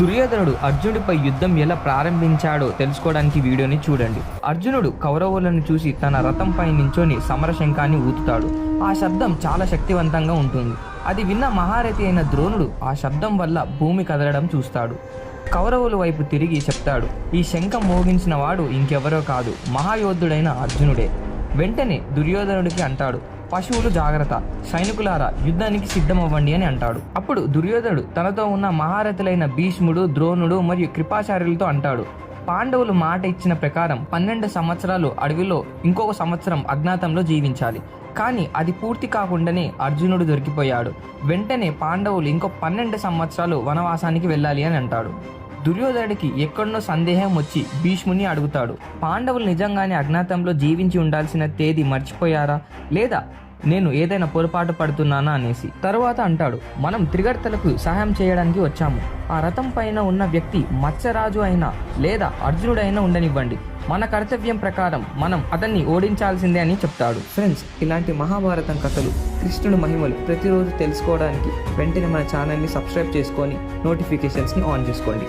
దుర్యోధనుడు అర్జునుడిపై యుద్ధం ఎలా ప్రారంభించాడో తెలుసుకోవడానికి వీడియోని చూడండి. అర్జునుడు కౌరవులను చూసి తన రథంపై నించొని సమరశంఖాన్ని ఊతుతాడు. ఆ శబ్దం చాలా శక్తివంతంగా ఉంటుంది. అది విన్న మహారథి అయిన ద్రోణుడు ఆ శబ్దం వల్ల భూమి కదలడం చూస్తాడు. కౌరవుల వైపు తిరిగి చెప్తాడు, ఈ శంఖం మోగించిన వాడు ఇంకెవరో కాదు, మహాయోధుడైన అర్జునుడే. వెంటనే దుర్యోధనుడికి అంటాడు, పశువులు జాగ్రత్త, సైనికులారా యుద్ధానికి సిద్ధమవ్వండి అని అంటాడు. అప్పుడు దుర్యోధనుడు తనతో ఉన్న మహారథులైన భీష్ముడు, ద్రోణుడు మరియు కృపాచార్యులతో అంటాడు, పాండవులు మాట ఇచ్చిన ప్రకారం 12 సంవత్సరాలు అడవిలో, ఇంకొక సంవత్సరం అజ్ఞాతంలో జీవించాలి. కానీ అది పూర్తి కాకుండానే అర్జునుడు దొరికిపోయాడు. వెంటనే పాండవులు ఇంకో 12 సంవత్సరాలు వనవాసానికి వెళ్ళాలి అని అంటాడు. దుర్యోధనుడికి ఎక్కడనో సందేహం వచ్చి భీష్ముని అడుగుతాడు, పాండవులు నిజంగానే అజ్ఞాతంలో జీవించి ఉండాల్సిన తేదీ మర్చిపోయారా, లేదా నేను ఏదైనా పొరపాటు పడుతున్నానా అనేసి. తరువాత అంటాడు, మనం త్రిగర్తలకు సహాయం చేయడానికి వచ్చాము. ఆ రథం పైన ఉన్న వ్యక్తి మత్స్యరాజు అయినా లేదా అర్జునుడైనా ఉండనివ్వండి, మన కర్తవ్యం ప్రకారం మనం అతన్ని ఓడించాల్సిందే అని చెప్తాడు. ఫ్రెండ్స్, ఇలాంటి మహాభారతం కథలు, కృష్ణుడి మహిమలు ప్రతిరోజు తెలుసుకోవడానికి వెంటనే మన ఛానల్ని సబ్స్క్రైబ్ చేసుకొని నోటిఫికేషన్స్ని ఆన్ చేసుకోండి.